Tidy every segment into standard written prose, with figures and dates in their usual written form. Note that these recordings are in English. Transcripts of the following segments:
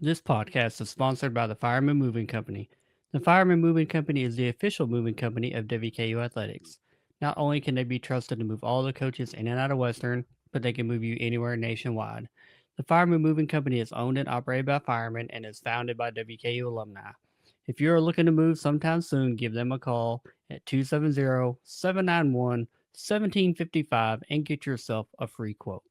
This podcast is sponsored by the Fireman Moving Company. The Fireman Moving Company is the official moving company of WKU Athletics. Not only can they be trusted to move all the coaches in and out of Western, but they can move you anywhere nationwide. The Fireman Moving Company is owned and operated by firemen and is founded by WKU alumni. If you are looking to move sometime soon, give them a call at 270-791-1755 and get yourself a free quote.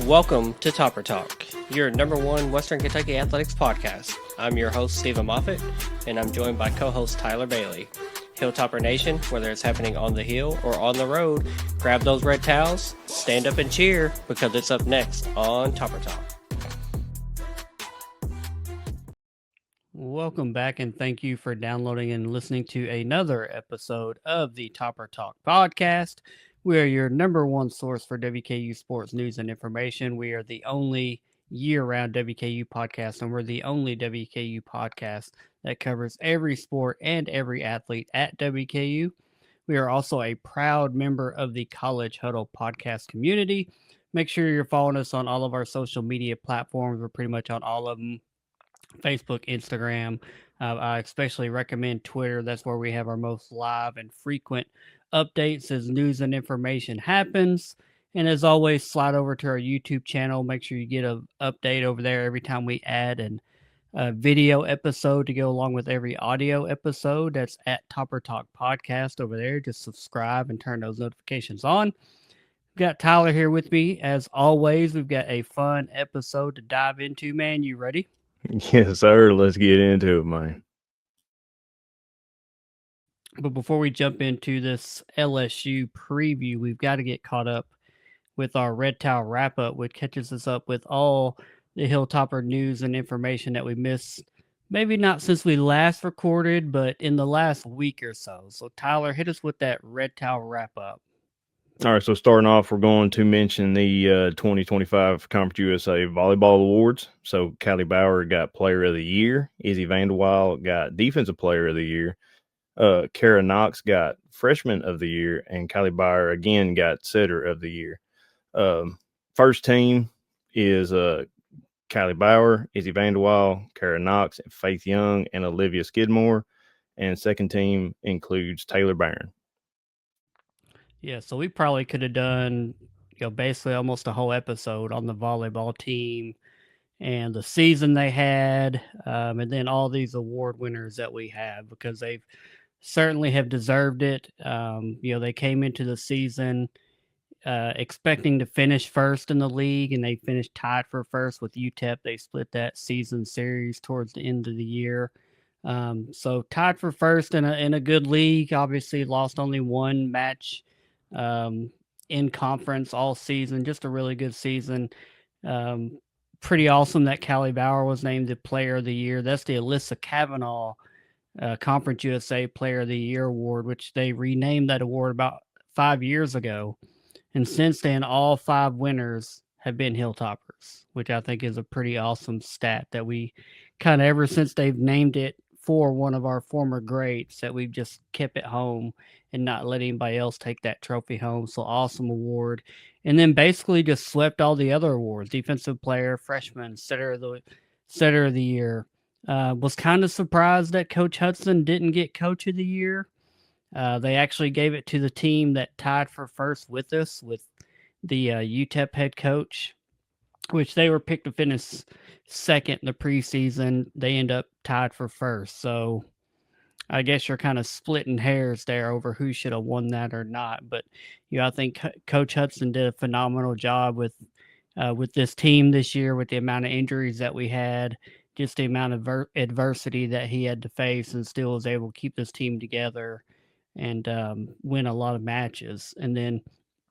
Welcome to Topper Talk, your number one Western Kentucky athletics podcast. I'm your host, Stephen Moffitt, and I'm joined by co-host Tyler Bailey. Hilltopper Nation, whether it's happening on the hill or on the road, grab those red towels, stand up and cheer, because it's up next on Topper Talk. Welcome back, and thank you for downloading and listening to another episode of the Topper Talk podcast. We are your number one source for WKU sports news and information. We are the only year-round WKU podcast, and we're the only WKU podcast that covers every sport and every athlete at WKU. We are also a proud member of the College Huddle podcast community. Make sure you're following us on all of our social media platforms. We're pretty much on all of them. Facebook, Instagram. I especially recommend Twitter. That's where we have our most live and frequent updates as news and information happens. And as always, slide over to our YouTube channel. Make sure you get an update over there every time we add a video episode to go along with every audio episode. That's at Topper Talk Podcast over there. Just subscribe and turn those notifications on. We've got Tyler here with me. As always, we've got a fun episode to dive into, man. You ready? Yes, sir. Let's get into it, man. But before we jump into this LSU preview, we've got to get caught up with our Red Towel wrap up, which catches us up with all the Hilltopper news and information that we missed. Maybe not since we last recorded, but in the last week or so. So, Tyler, hit us with that Red Towel wrap up. All right, so starting off, we're going to mention the 2025 Conference USA Volleyball Awards. So, Callie Bauer got Player of the Year. Izzy Vanderwild got Defensive Player of the Year. Kara Knox got Freshman of the Year. And Callie Bauer, again, got Setter of the Year. First team is Callie Bauer, Izzy Vanderwild, Kara Knox, Faith Young, and Olivia Skidmore. And second team includes Taylor Barron. Yeah, so we probably could have done, basically almost a whole episode on the volleyball team and the season they had, and then all these award winners that we have, because they've certainly have deserved it. They came into the season expecting to finish first in the league, and they finished tied for first with UTEP. They split that season series towards the end of the year. So tied for first in a good league. Obviously, lost only one match in conference all season. Just a really good season. Pretty awesome that Callie Bauer was named the Player of the Year. That's the Alyssa Kavanaugh Conference USA Player of the Year award, which they renamed that award about 5 years ago. And since then, all 5 winners have been Hilltoppers, which I think is a pretty awesome stat that we kind of, ever since they've named it for one of our former greats, that we've just kept it home and not let anybody else take that trophy home. So awesome award. And then basically just swept all the other awards: defensive player, freshman, setter of the year. Was kind of surprised that Coach Hudson didn't get Coach of the Year. They actually gave it to the team that tied for first with us, with the UTEP head coach, which they were picked to finish second in the preseason. They end up tied for first. So I guess you're kind of splitting hairs there over who should have won that or not. But I think Coach Hudson did a phenomenal job with this team this year, with the amount of injuries that we had, just the amount of adversity that he had to face, and still was able to keep this team together and win a lot of matches. And then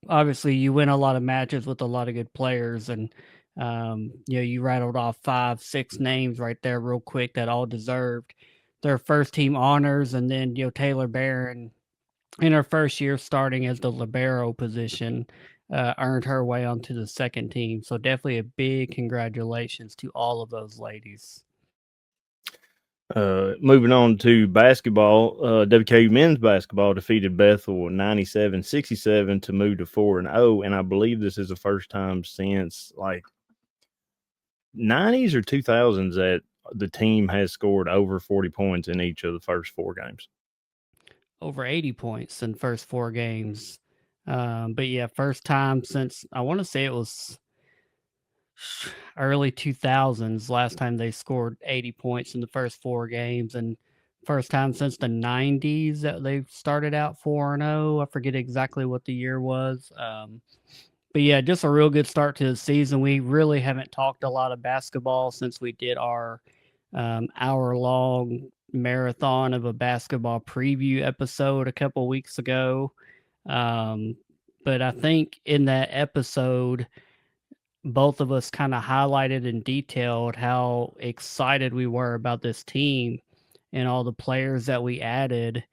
obviously you win a lot of matches with a lot of good players, and you rattled off 5-6 names right there real quick that all deserved their first team honors. And then Taylor Barron, in her first year starting as the libero position, earned her way onto the second team. So definitely a big congratulations to all of those ladies. Moving on to basketball, WKU men's basketball defeated Bethel 97-67 to move to 4-0, and I believe this is the first time since 90s or 2000s that the team has scored over 40 points in each of the first 4 games. Over 80 points in first 4 games. But yeah, first time since I want to say it was early 2000s last time they scored 80 points in the first 4 games, and first time since the 90s that they've started out 4-0. I forget exactly what the year was. But yeah, just a real good start to the season. We really haven't talked a lot of basketball since we did our hour long marathon of a basketball preview episode a couple weeks ago. Um, but I think in that episode, both of us kind of highlighted and detailed how excited we were about this team and all the players that we added.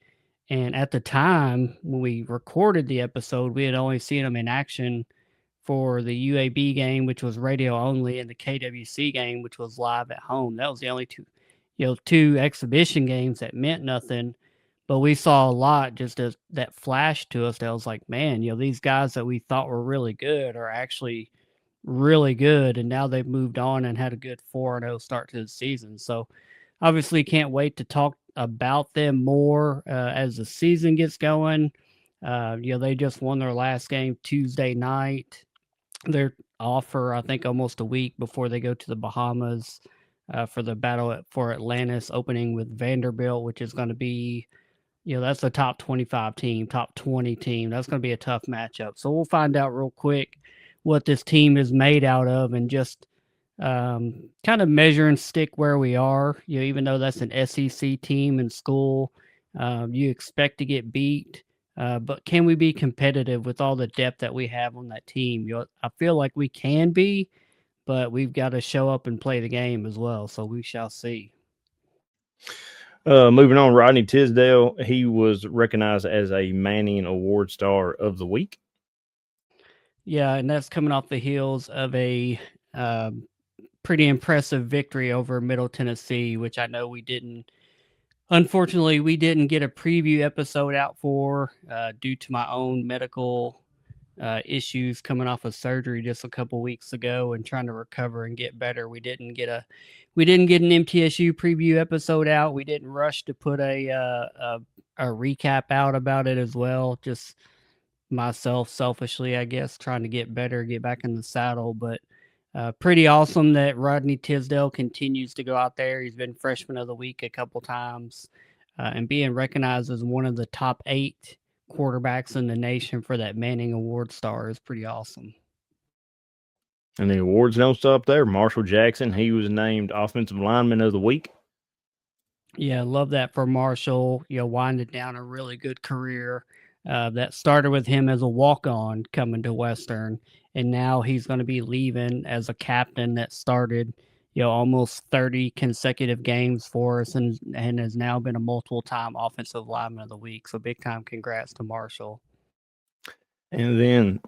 And at the time when we recorded the episode, we had only seen them in action for the UAB game, which was radio only, and the KWC game, which was live at home. That was the only two exhibition games that meant nothing. But we saw a lot just as that flashed to us that was like, man, these guys that we thought were really good are actually really good, and now they've moved on and had a good 4-0 start to the season. So obviously can't wait to talk about them more as the season gets going. They just won their last game Tuesday night. They're off for, I think, almost a week before they go to the Bahamas for the battle for Atlantis, opening with Vanderbilt, which is going to be, that's the top 25 team, top 20 team. That's going to be a tough matchup. So we'll find out real quick what this team is made out of and just kind of measure and stick where we are. Even though that's an SEC team in school, you expect to get beat. But can we be competitive with all the depth that we have on that team? I feel like we can be, but we've got to show up and play the game as well. So we shall see. Moving on, Rodney Tisdale, he was recognized as a Manning Award Star of the Week. Yeah, and that's coming off the heels of a pretty impressive victory over Middle Tennessee, which I know unfortunately, we didn't get a preview episode out for due to my own medical issues coming off of surgery just a couple weeks ago and trying to recover and get better. We didn't get an MTSU preview episode out. We didn't rush to put a recap out about it as well. Just myself, selfishly, I guess, trying to get better, get back in the saddle. But pretty awesome that Rodney Tisdale continues to go out there. He's been Freshman of the Week a couple times and being recognized as one of the top 8 quarterbacks in the nation for that Manning Award Star is pretty awesome. And the awards don't stop there. Marshall Jackson, he was named Offensive Lineman of the Week. Yeah, love that for Marshall. Winding down a really good career that started with him as a walk-on coming to Western, and now he's going to be leaving as a captain that started, almost 30 consecutive games for us, and has now been a multiple-time Offensive Lineman of the Week. So big-time congrats to Marshall. And then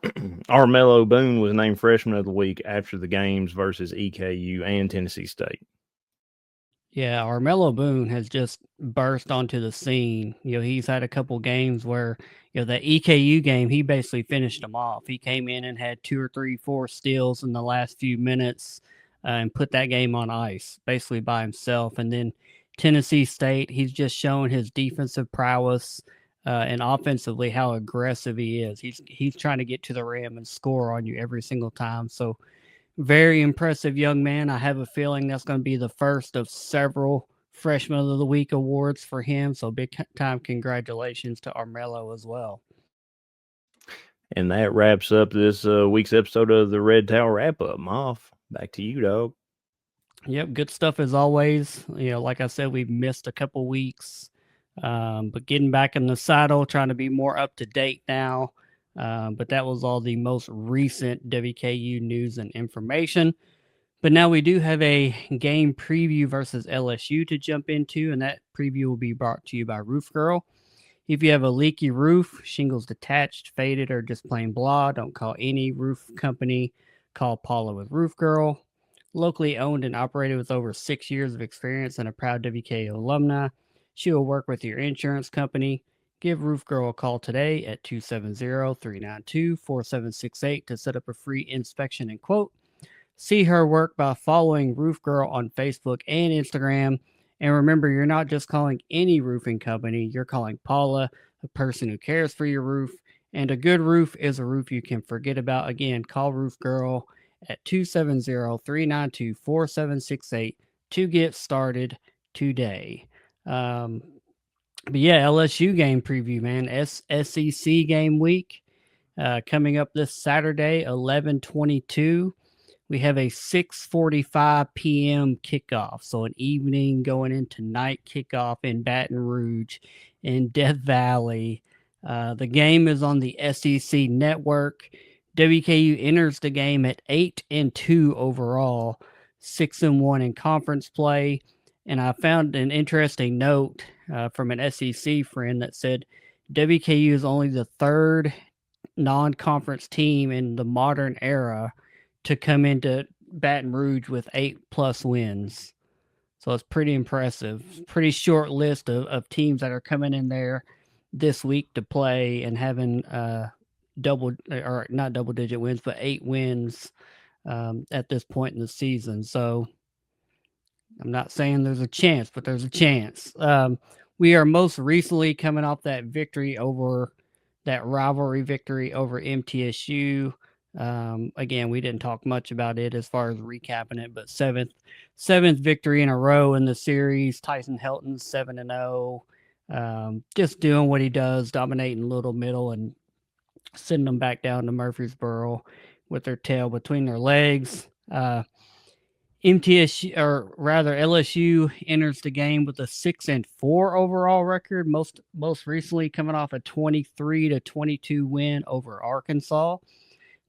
Armello Boone was named Freshman of the Week after the games versus EKU and Tennessee State. Yeah, Armello Boone has just burst onto the scene. He's had a couple games where, that EKU game, he basically finished them off. He came in and had 2 or 3, 4 steals in the last few minutes and put that game on ice, basically by himself. And then Tennessee State, he's just shown his defensive prowess and offensively how aggressive he is. He's trying to get to the rim and score on you every single time. So very impressive young man. I have a feeling that's going to be the first of several Freshman of the Week awards for him. So big time congratulations to Armello as well. And that wraps up this week's episode of the Red Tower Wrap Up. Moff, back to you, dog. Yep, good stuff as always. Like I said, we've missed a couple weeks, but getting back in the saddle, trying to be more up to date now. But that was all the most recent WKU news and information. But now we do have a game preview versus LSU to jump into, and that preview will be brought to you by Roof Girl. If you have a leaky roof, shingles detached, faded, or just plain blah, don't call any roof company. Call Paula with Roof Girl. Locally owned and operated with over 6 years of experience and a proud WKU alumni, she will work with your insurance company. Give Roof Girl a call today at 270-392-4768 to set up a free inspection and quote. See her work by following Roof Girl on Facebook and Instagram. And remember, you're not just calling any roofing company, you're calling Paula, a person who cares for your roof. And a good roof is a roof you can forget about. Again, call Roof Girl at 270-392-4768 to get started today. Um, but yeah, LSU game preview, man. SEC game week coming up this Saturday, 11/22. We have a 6:45 p.m. kickoff, so an evening going into night kickoff in Baton Rouge, in Death Valley. The game is on the SEC network. WKU enters the game at 8-2 overall, 6-1 in conference play. And I found an interesting note from an SEC friend that said WKU is only the third non-conference team in the modern era to come into Baton Rouge with 8+ wins. So it's pretty impressive. Pretty short list of teams that are coming in there this week to play and having double or not double digit wins, but 8 wins at this point in the season. So I'm not saying there's a chance, but there's a chance. We are most recently coming off that victory over that rivalry victory over MTSU. Again, we didn't talk much about it as far as recapping it, but seventh victory in a row in the series. Tyson Helton 7-0, just doing what he does, dominating Little Middle and sending them back down to Murfreesboro with their tail between their legs. MTSU, or rather LSU, enters the game with a 6-4 overall record. Most recently coming off a 23-22 win over Arkansas.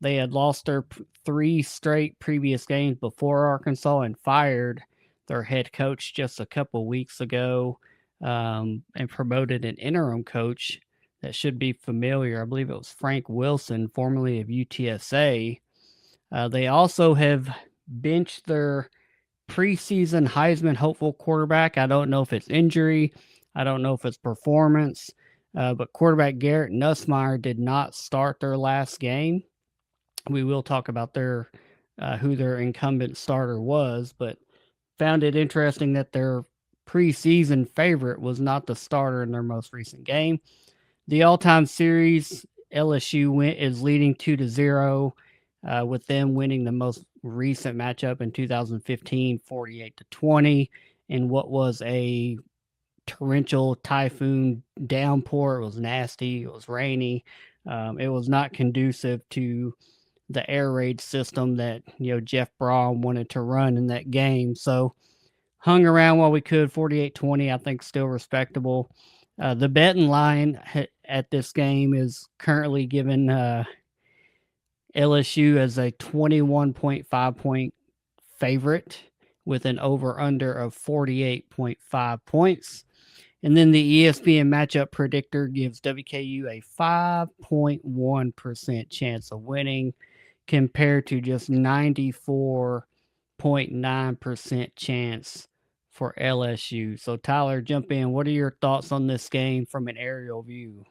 They had lost their 3 straight previous games before Arkansas and fired their head coach just a couple weeks ago, and promoted an interim coach that should be familiar. I believe it was Frank Wilson, formerly of UTSA. They also have benched their preseason Heisman hopeful quarterback. I don't know if it's injury. I don't know if it's performance. But quarterback Garrett Nussmeier did not start their last game. We will talk about their who their incumbent starter was, but found it interesting that their preseason favorite was not the starter in their most recent game. The all-time series, LSU is leading 2-0, with them winning the most recent matchup in 2015, 48-20, in what was a torrential typhoon downpour. It was nasty. It was rainy. It was not conducive to the air raid system that Jeff Braun wanted to run in that game. So hung around while we could. 48-20, I think, still respectable. The betting line at this game is currently given LSU as a 21.5 point favorite with an over under of 48.5 points. And then the ESPN matchup predictor gives WKU a 5.1% chance of winning compared to just 94.9% chance for LSU. So Tyler, jump in. What are your thoughts on this game from an aerial view?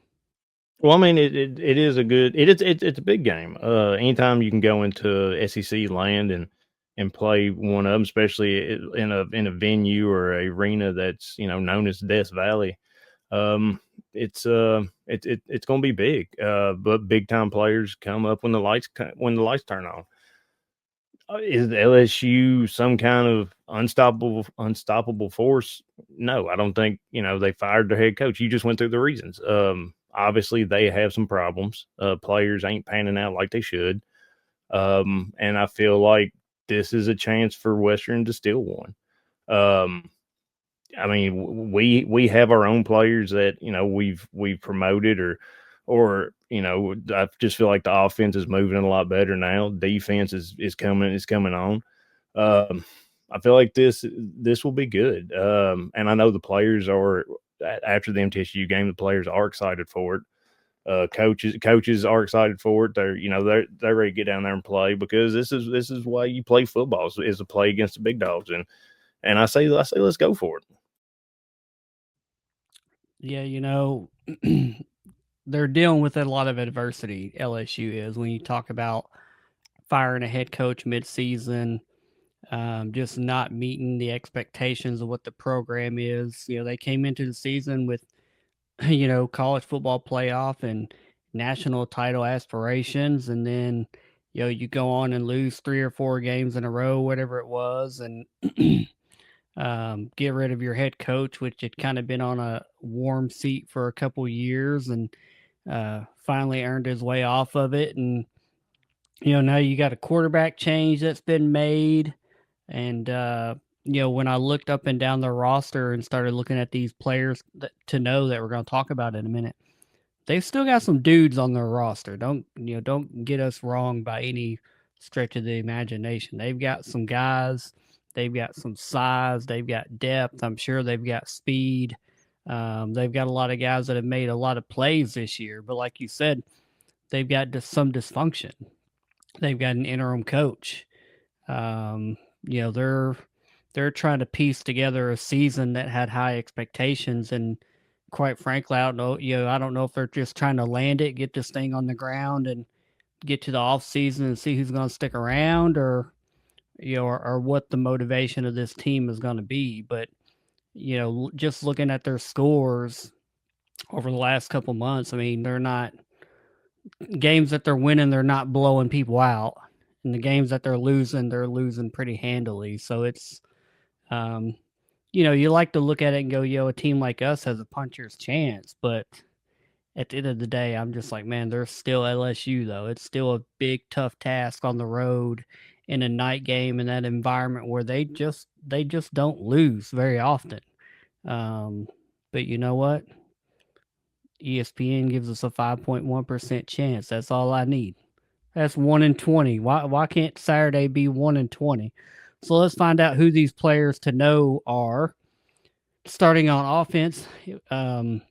Well, I mean, it is a good it's a big game. Anytime you can go into SEC land and play one of them, especially in a venue or a arena that's known as Death Valley, it's going to be big. But big time players come up when the lights turn on. Is LSU some kind of unstoppable force? No, I don't think. They fired their head coach. You just went through the reasons. Obviously, they have some problems. Players ain't panning out like they should. And I feel like this is a chance for Western to steal one. I mean, we have our own players that we've promoted or I just feel like the offense is moving a lot better now. Defense is coming on. I feel like this will be good. And I know the players are, after the MTSU game, the players are excited for it. Coaches are excited for it. They're ready to get down there and play, because this is why you play football, is to play against the big dogs. And I say let's go for it. Yeah, they're dealing with a lot of adversity. LSU is, when you talk about firing a head coach midseason, just not meeting the expectations of what the program is. They came into the season with, college football playoff and national title aspirations. And then, you go on and lose 3 or 4 games in a row, whatever it was, and get rid of your head coach, which had kind of been on a warm seat for a couple years, and finally earned his way off of it. And, now you got a quarterback change that's been made. And, when I looked up and down the roster and started looking at these players to know that we're going to talk about in a minute, they've still got some dudes on their roster. Don't get us wrong by any stretch of the imagination. They've got some guys, they've got some size, they've got depth. I'm sure they've got speed. They've got a lot of guys that have made a lot of plays this year. But like you said, they've got some dysfunction. They've got an interim coach. Um, they're trying to piece together a season that had high expectations, and quite frankly, I don't know if they're just trying to land it, get this thing on the ground, and get to the off season and see who's going to stick around, or what the motivation of this team is going to be. But just looking at their scores over the last couple months, I mean, they're not games that they're winning, they're not blowing people out. And the games that they're losing pretty handily. So it's, you like to look at it and go, a team like us has a puncher's chance. But at the end of the day, I'm just like, man, they're still LSU, though. It's still a big, tough task on the road in a night game in that environment where they just don't lose very often. But you know what? ESPN gives us a 5.1% chance. That's all I need. That's 1 in 20. Why can't Saturday be 1 in 20? So let's find out who these players to know are. Starting on offense, I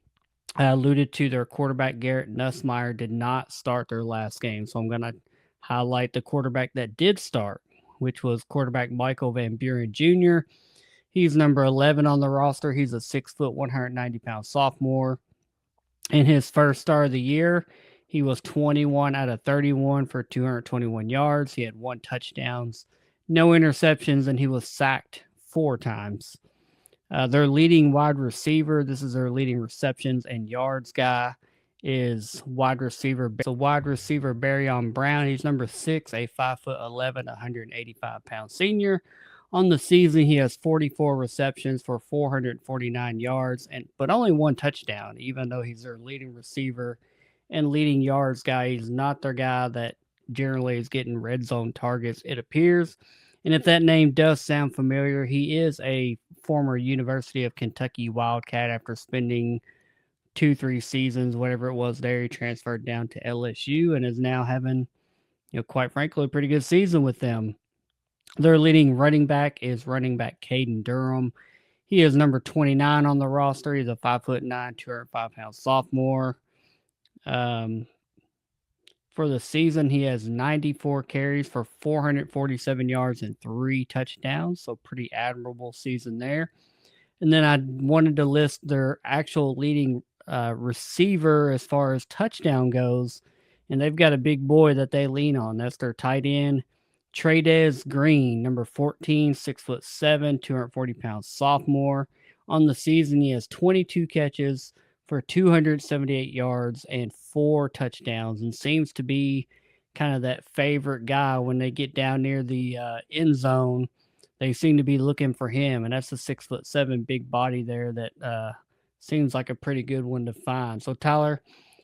alluded to their quarterback, Garrett Nussmeier, did not start their last game. So I'm going to highlight the quarterback that did start, which was quarterback Michael Van Buren Jr. He's number 11 on the roster. He's a 6 foot, 190-pound sophomore. In his first start of the year, he was 21 out of 31 for 221 yards. He had 1 touchdown, no interceptions, and he was sacked 4 times. Their leading wide receiver, this is their leading receptions and yards guy, is wide receiver Barryon Brown. He's number 6, a 5'11", 185-pound senior. On the season, he has 44 receptions for 449 yards, but only 1 touchdown, even though he's their leading receiver and leading yards guy. He's not their guy that generally is getting red zone targets, it appears. And if that name does sound familiar, he is a former University of Kentucky Wildcat. After spending 2-3 seasons, whatever it was there, he transferred down to LSU and is now having, quite frankly, a pretty good season with them. Their leading running back is running back Caden Durham. He is number 29 on the roster. He's a 5'9", 205-pound sophomore. For the season, he has 94 carries for 447 yards and 3 touchdowns. So pretty admirable season there. And then I wanted to list their actual leading receiver as far as touchdown goes. And they've got a big boy that they lean on. That's their tight end, Tradez Green, number 14, 6'7", 240-pound sophomore. On the season, he has 22 catches for 278 yards and 4 touchdowns, and seems to be kind of that favorite guy when they get down near the end zone. They seem to be looking for him, and that's a 6'7" big body there that seems like a pretty good one to find. So, Tyler,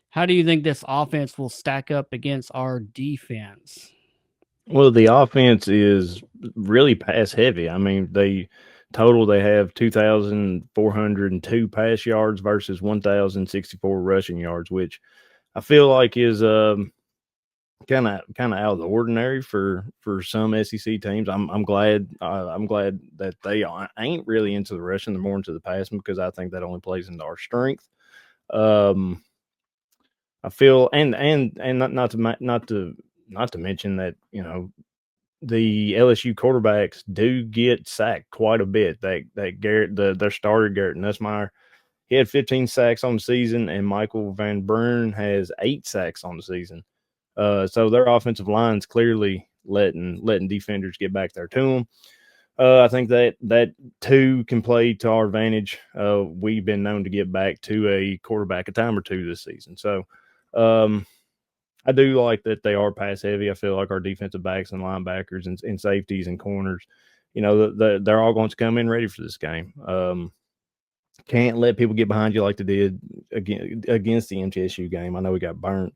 how do you think this offense will stack up against our defense? Well, the offense is really pass heavy. I mean, they have 2,402 pass yards versus 1,064 rushing yards, which I feel like is kind of out of the ordinary for some SEC teams. I'm glad that they ain't really into the rushing, they're more into the passing, because I think that only plays into our strength. I feel and not to mention that, the LSU quarterbacks do get sacked quite a bit. That Garrett, their starter, Garrett Nussmeier, he had 15 sacks on the season, and Michael Van Buren has 8 sacks on the season. So their offensive line's clearly letting defenders get back there to them. I think that two can play to our advantage. We've been known to get back to a quarterback a time or two this season. So um, I do like that they are pass heavy. I feel like our defensive backs and linebackers and safeties and corners, they're all going to come in ready for this game. Can't let people get behind you like they did against the MTSU game. I know we got burnt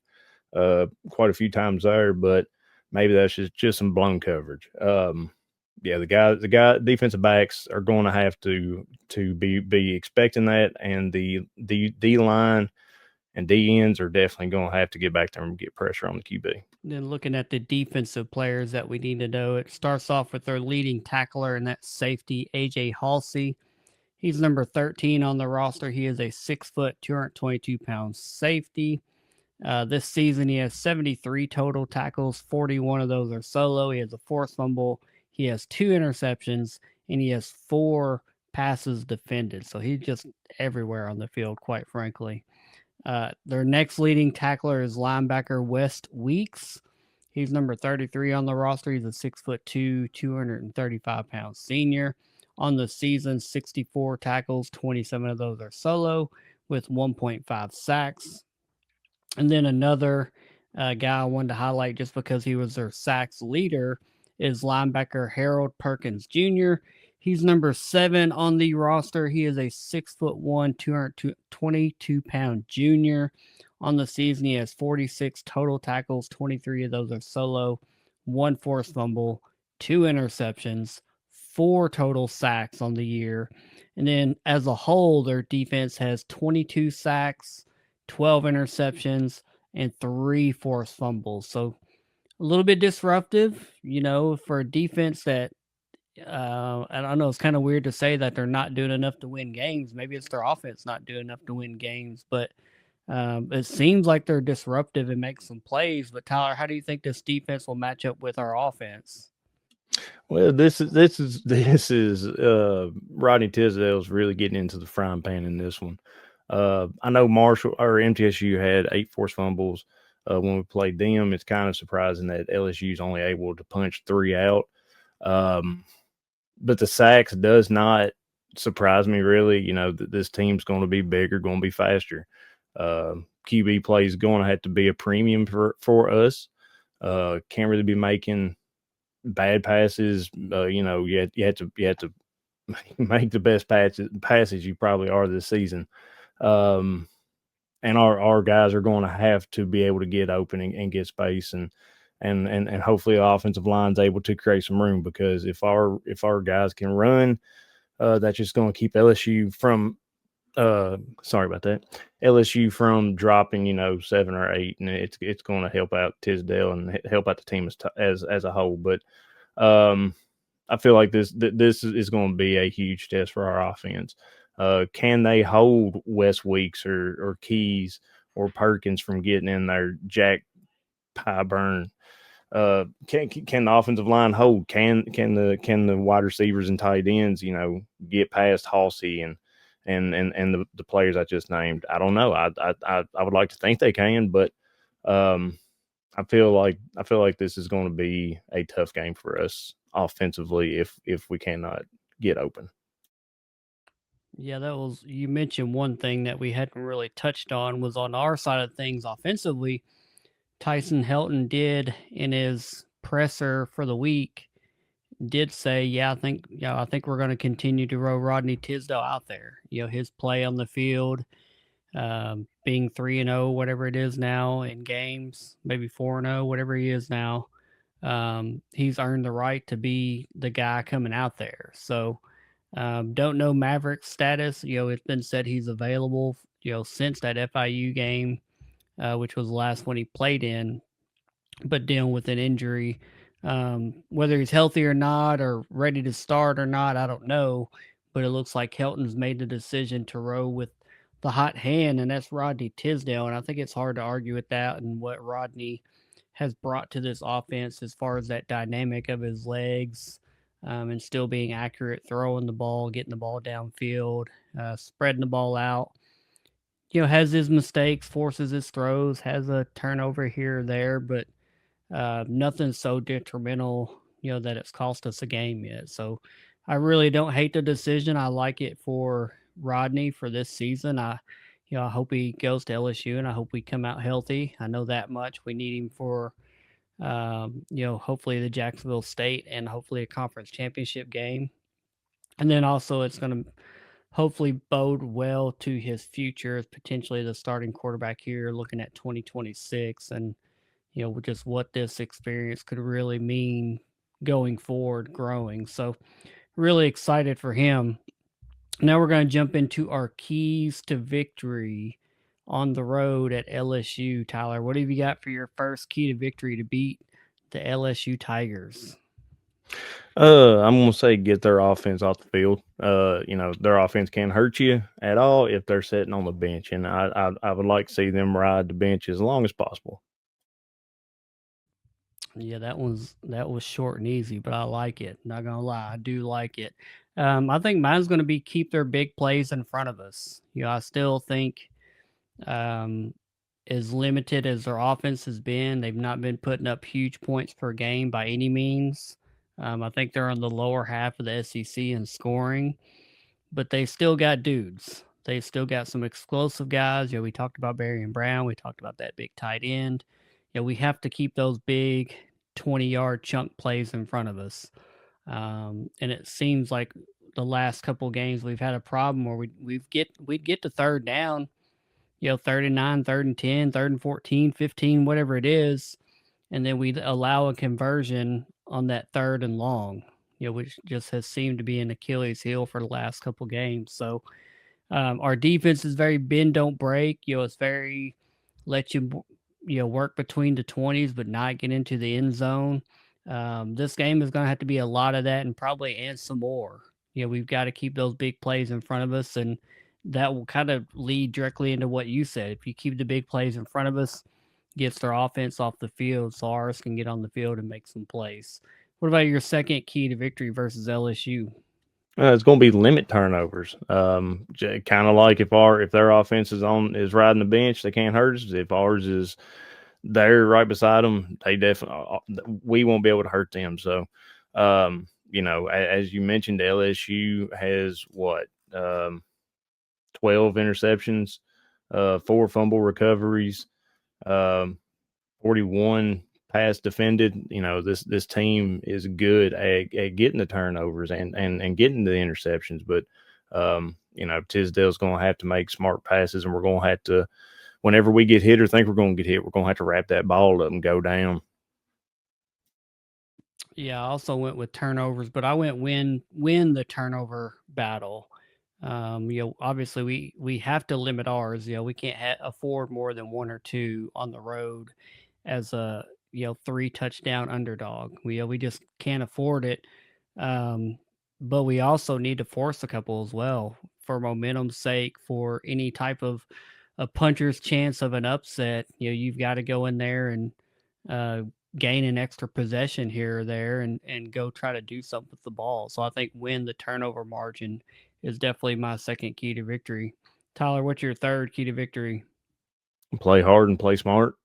quite a few times there, but maybe that's just some blown coverage. Yeah, the defensive backs are going to have to be expecting that, and the D line and D ends are definitely going to have to get back there and get pressure on the QB. Then looking at the defensive players that we need to know, it starts off with their leading tackler, and that's safety AJ Halsey. He's number 13 on the roster. He is a 6 foot, 222-pound safety. This season, he has 73 total tackles. 41 of those are solo. He has a forced fumble. He has 2 interceptions, and he has 4 passes defended. So he's just everywhere on the field, quite frankly. Their next leading tackler is linebacker West Weeks. He's number 33 on the roster. He's a 6'2", 235-pound senior. On the season, 64 tackles, 27 of those are solo with 1.5 sacks. And then another guy I wanted to highlight just because he was their sacks leader is linebacker Harold Perkins Jr. He's number 7 on the roster. He is a 6'1", 222-pound junior. On the season, he has 46 total tackles, 23 of those are solo, 1 forced fumble, 2 interceptions, 4 total sacks on the year. And then as a whole, their defense has 22 sacks, 12 interceptions, and 3 forced fumbles. So a little bit disruptive, for a defense that, and I know it's kind of weird to say that they're not doing enough to win games. Maybe it's their offense not doing enough to win games, but it seems like they're disruptive and make some plays. But Tyler, how do you think this defense will match up with our offense? Well, this is Rodney Tisdale's really getting into the frying pan in this one. I know Marshall or MTSU had 8 forced fumbles when we played them. It's kind of surprising that LSU is only able to punch 3 out. But the sacks does not surprise me really. This team's going to be bigger, going to be faster. QB play is going to have to be a premium for us. Can't really be making bad passes. You have to make the best passes you probably are this season. And our guys are going to have to be able to get open and get space and hopefully the offensive line's able to create some room, because if our guys can run, that's just going to keep LSU from sorry about that. LSU from dropping, 7 or 8, and it's going to help out Tisdale and help out the team as a whole. But I feel like this is going to be a huge test for our offense. Can they hold West Weeks or Keys or Perkins from getting in there? Jack Pyburn. Can the offensive line hold? Can the wide receivers and tight ends, get past Halsey and the players I just named? I don't know. I would like to think they can, but I feel like this is going to be a tough game for us offensively if we cannot get open. Yeah, you mentioned one thing that we hadn't really touched on was on our side of things offensively. Tyson Helton did in his presser for the week did say, I think we're going to continue to roll Rodney Tisdale out there. His play on the field, being 3-0, whatever it is now in games, maybe 4-0, whatever he is now. He's earned the right to be the guy coming out there. So don't know Maverick's status. It's been said he's available, since that FIU game, which was the last one he played in, but dealing with an injury. Whether he's healthy or not, or ready to start or not, I don't know. But it looks like Helton's made the decision to row with the hot hand, and that's Rodney Tisdale. And I think it's hard to argue with that and what Rodney has brought to this offense as far as that dynamic of his legs, and still being accurate, throwing the ball, getting the ball downfield, spreading the ball out. Has his mistakes, forces his throws, has a turnover here or there, but Nothing so detrimental, that it's cost us a game yet. So I really don't hate the decision. I like it for Rodney for this season. I hope he goes to LSU and I hope we come out healthy. I know that much. We need him for, hopefully the Jacksonville State and hopefully a conference championship game. And then also it's going to hopefully bode well to his future as potentially the starting quarterback here, looking at 2026 and just what this experience could really mean going forward, growing. So, really excited for him. Now we're going to jump into our keys to victory on the road at LSU. Tyler, what have you got for your first key to victory to beat the LSU Tigers? I'm gonna say get their offense off the field. Their offense can't hurt you at all if they're sitting on the bench, and I would like to see them ride the bench as long as possible. Yeah, that was short and easy, but I like it. Not gonna lie, I do like it. I think mine's gonna be keep their big plays in front of us. I still think um, as limited as their offense has been, they've not been putting up huge points per game by any means. I think they're on the lower half of the SEC in scoring, but they still got dudes. They still got some explosive guys. We talked about Barry and Brown. We talked about that big tight end. We have to keep those big 20-yard chunk plays in front of us. And it seems like the last couple games we've had a problem where we'd get to third down, third and 9, third and 10, third and 14, 15, whatever it is, and then we'd allow a conversion on that third and long, which just has seemed to be an Achilles heel for the last couple games. So our defense is very bend don't break. It's very let you work between the 20s, but not get into the end zone. This game is going to have to be a lot of that, and probably and some more. We've got to keep those big plays in front of us, and that will kind of lead directly into what you said. If you keep the big plays in front of us, gets their offense off the field, so ours can get on the field and make some plays. What about your second key to victory versus LSU? It's going to be limit turnovers. Kind of like if their offense is riding the bench, they can't hurt us. If ours is there right beside them, they definitely we won't be able to hurt them. So, as you mentioned, LSU has what 12 interceptions, 4 fumble recoveries, 41 pass defended. This team is good at getting the turnovers and getting the interceptions, but Tisdale's going to have to make smart passes, and we're going to have to, whenever we get hit or think we're going to get hit, we're going to have to wrap that ball up and go down. Yeah, I also went with turnovers, but I went win the turnover battle. Obviously we have to limit ours. We can't afford more than one or two on the road as a 3 touchdown underdog. We just can't afford it. Um, but we also need to force a couple as well for momentum's sake, for any type of a puncher's chance of an upset. You've got to go in there and uh, gain an extra possession here or there and go try to do something with the ball. So I think win the turnover margin is definitely my second key to victory. Tyler, what's your third key to victory? Play hard and play smart.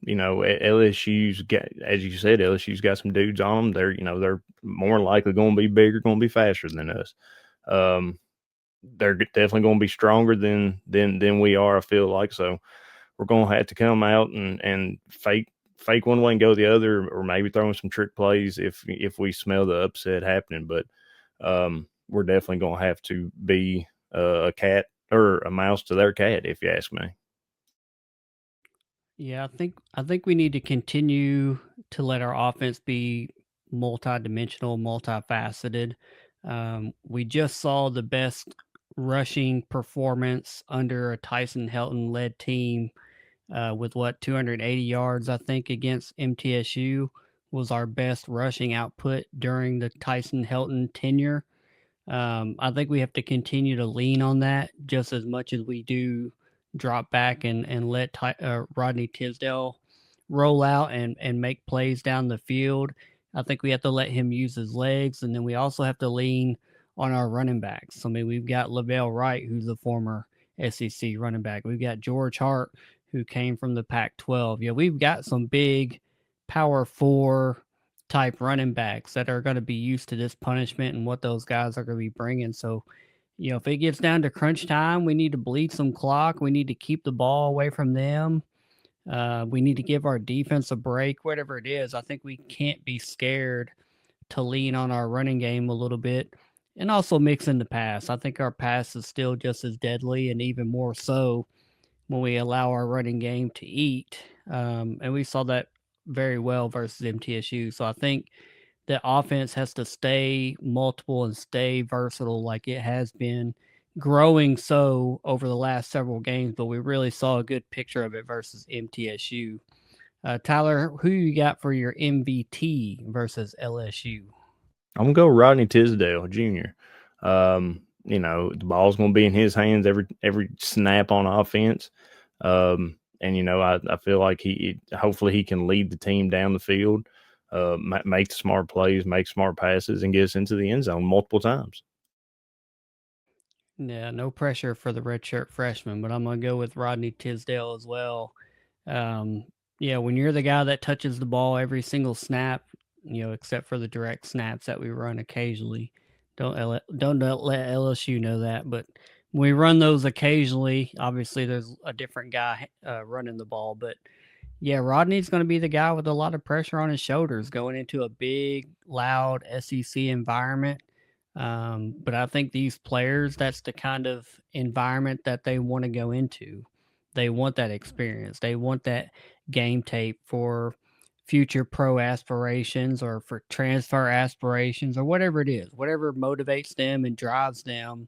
LSU's got, as you said, LSU's got some dudes on them. They're more likely going to be bigger, going to be faster than us. They're definitely going to be stronger than we are. I feel like so. We're going to have to come out and fake one way and go the other, or maybe throwing some trick plays if we smell the upset happening. But we're definitely going to have to be a cat or a mouse to their cat, if you ask me. Yeah, I think we need to continue to let our offense be multidimensional, multifaceted. We just saw the best rushing performance under a Tyson Helton led team with 280 yards, I think, against MTSU was our best rushing output during the Tyson Helton tenure. I think we have to continue to lean on that just as much as we do drop back and let Rodney Tisdale roll out and make plays down the field. I think we have to let him use his legs, and then we also have to lean on our running backs. I mean, we've got Lavelle Wright, who's a former SEC running back. We've got George Hart, who came from the Pac-12. Yeah, we've got some big power four type running backs that are going to be used to this punishment and what those guys are going to be bringing. So, if it gets down to crunch time, we need to bleed some clock. We need to keep the ball away from them. We need to give our defense a break, whatever it is. I think we can't be scared to lean on our running game a little bit and also mix in the pass. I think our pass is still just as deadly and even more so when we allow our running game to eat. And we saw that very well versus MTSU. So I think the offense has to stay multiple and stay versatile like it has been growing so over the last several games, but we really saw a good picture of it versus MTSU. Tyler, who you got for your MVT versus LSU? I'm gonna go Rodney Tisdale Jr. The ball's gonna be in his hands every snap on offense. And I feel like he hopefully he can lead the team down the field, make smart plays, make smart passes, and get us into the end zone multiple times. Yeah, no pressure for the redshirt freshman, but I'm gonna go with Rodney Tisdale as well. Um, yeah, when you're the guy that touches the ball every single snap, except for the direct snaps that we run occasionally, don't let LSU know that. But when we run those occasionally, obviously there's a different guy running the ball. But yeah, Rodney's going to be the guy with a lot of pressure on his shoulders going into a big, loud SEC environment. But I think these players, that's the kind of environment that they want to go into. They want that experience. They want that game tape for future pro aspirations or for transfer aspirations or whatever it is, whatever motivates them and drives them.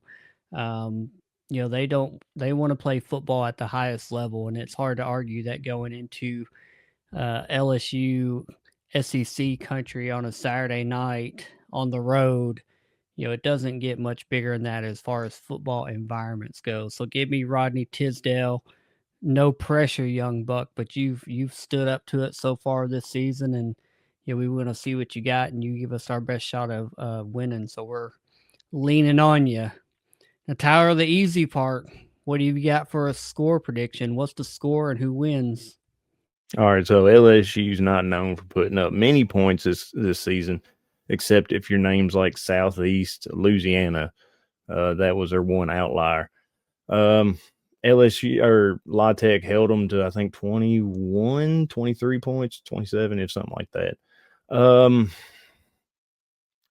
Um, they want to play football at the highest level, and it's hard to argue that going into LSU SEC country on a Saturday night on the road, it doesn't get much bigger than that as far as football environments go. So give me Rodney Tisdale. No pressure, young buck, but you've stood up to it so far this season, and we want to see what you got, and you give us our best shot of winning. So we're leaning on you. Now, Tyler, the easy part. What do you got for a score prediction? What's the score and who wins? All right, so LSU's not known for putting up many points this season, except if your name's like Southeast Louisiana. That was their one outlier. Um, LSU or La Tech held them to I think 21, 23 points, 27, if something like that. Um,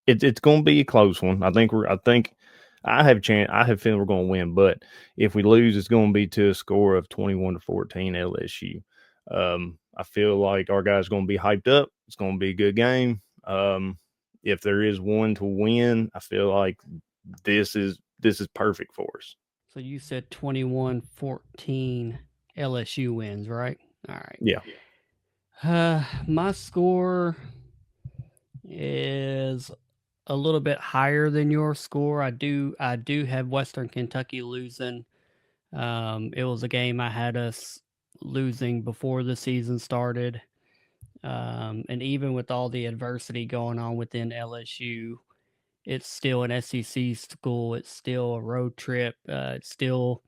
it's going to be a close one. I have chance. I have feeling we're going to win, but if we lose, it's going to be to a score of 21-14 LSU. I feel like our guys are going to be hyped up. It's going to be a good game. If there is one to win, I feel like this is perfect for us. So you said 21-14 LSU wins, right? All right. Yeah. My score is a little bit higher than your score. I do have Western Kentucky losing. It was a game I had us losing before the season started. And even with all the adversity going on within LSU, it's still an SEC school. It's still a road trip. It's still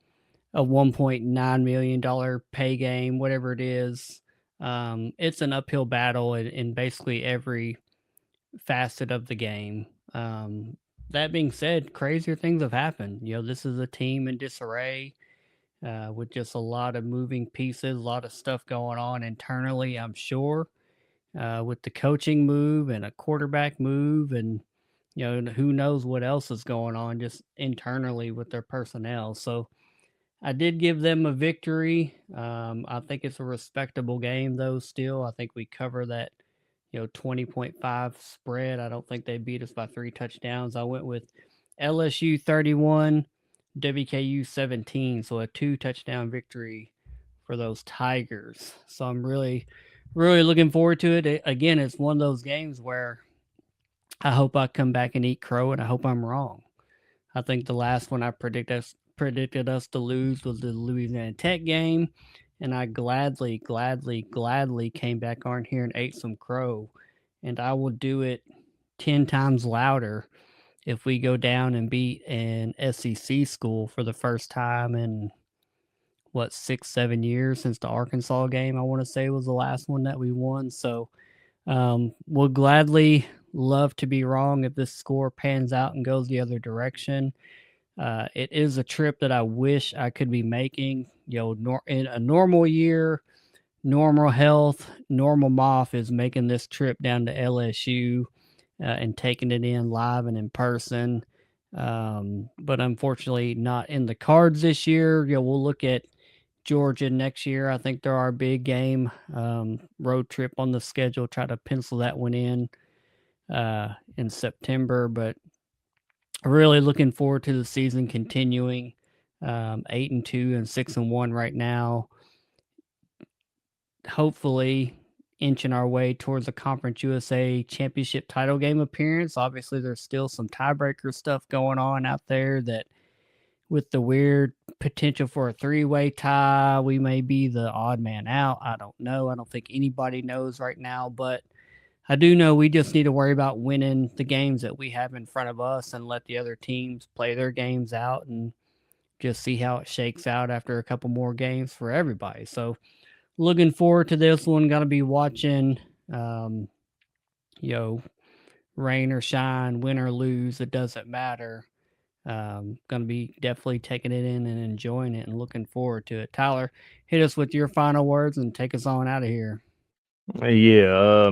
a $1.9 million pay game, whatever it is. It's an uphill battle in basically every facet of the game. That being said, crazier things have happened. This is a team in disarray with just a lot of moving pieces, a lot of stuff going on internally, I'm sure, with the coaching move and a quarterback move and who knows what else is going on just internally with their personnel. So I did give them a victory. I think it's a respectable game, though. Still, I think we cover that 20.5 spread. I don't think they beat us by 3 touchdowns. I went with LSU 31, WKU 17, so a 2 touchdown victory for those Tigers. So I'm really, really looking forward to it. Again, it's one of those games where I hope I come back and eat crow, and I hope I'm wrong. I think the last one I predicted us to lose was the Louisiana Tech game, and I gladly, gladly, gladly came back on here and ate some crow, and I will do it 10 times louder if we go down and beat an SEC school for the first time in 6, 7 years since the Arkansas game. I want to say was the last one that we won. So Would gladly love to be wrong if this score pans out and goes the other direction. It is a trip that I wish I could be making. In a normal year, normal health, normal Moff is making this trip down to LSU and taking it in live and in person. But unfortunately, not in the cards this year. We'll look at Georgia next year. I think they're our big game road trip on the schedule. Try to pencil that one in September. But really looking forward to the season continuing. 8-2 and 6-1 right now. Hopefully, inching our way towards a Conference USA championship title game appearance. Obviously, there's still some tiebreaker stuff going on out there that with the weird potential for a three-way tie, we may be the odd man out. I don't know. I don't think anybody knows right now, but I do know we just need to worry about winning the games that we have in front of us and let the other teams play their games out and just see how it shakes out after a couple more games for everybody. So looking forward to this one. Got to be watching, um, you know, rain or shine, win or lose. It doesn't matter. Going to be definitely taking it in and enjoying it and looking forward to it. Tyler, hit us with your final words and take us on out of here. Yeah,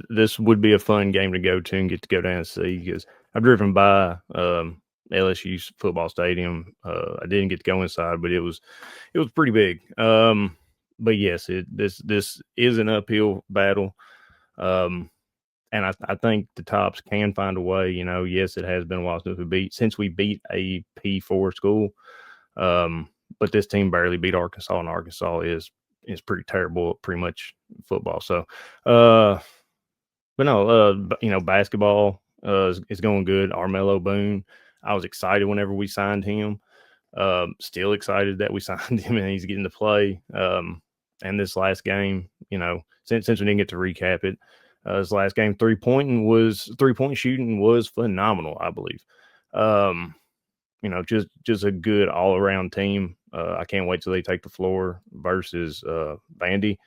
this would be a fun game to go to and get to go down and see because I've driven by LSU's football stadium. I didn't get to go inside, but it was pretty big. But yes, this is an uphill battle. And I think the Tops can find a way. Yes, it has been a while since we beat a P4 school. But this team barely beat Arkansas, and Arkansas is pretty terrible at pretty much football. So, but no, basketball is going good. Armello Boone, I was excited whenever we signed him. Still excited that we signed him and he's getting to play. And this last game, since we didn't get to recap it, this last game, 3-point shooting was phenomenal, I believe. Just a good all around team. I can't wait till they take the floor versus Vandy.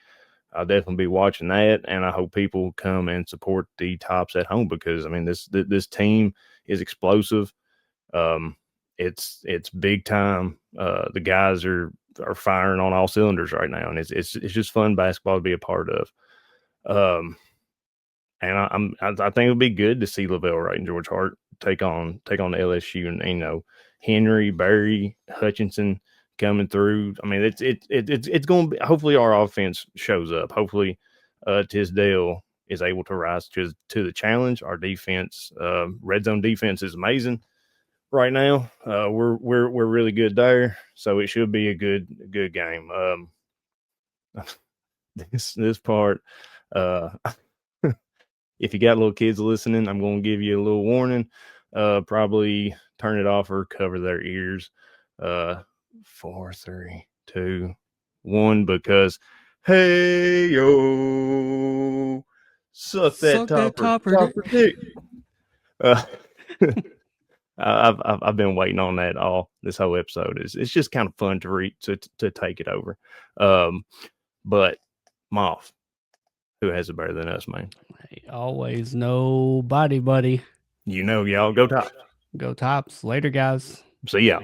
I'll definitely be watching that, and I hope people come and support the Tops at home because this team is explosive. It's big time. The guys are firing on all cylinders right now, and it's just fun basketball to be a part of. And I think it would be good to see Lavelle Wright and George Hart take on LSU, and Henry, Barry, Hutchinson coming through. I mean, it's going to be. Hopefully, our offense shows up. Hopefully, Tisdale is able to rise to the challenge. Our defense, red zone defense, is amazing right now. We're really good there, so it should be a good game. This part. If you got little kids listening, I'm going to give you a little warning. Probably turn it off or cover their ears. 4, 3, 2, 1. Because hey yo, suck that topper dick. I've been waiting on that all this whole episode. It's just kind of fun to take it over. But Moff, who has it better than us, man? Hey, always nobody, buddy. Y'all go Tops. Go Tops. Later, guys. See ya.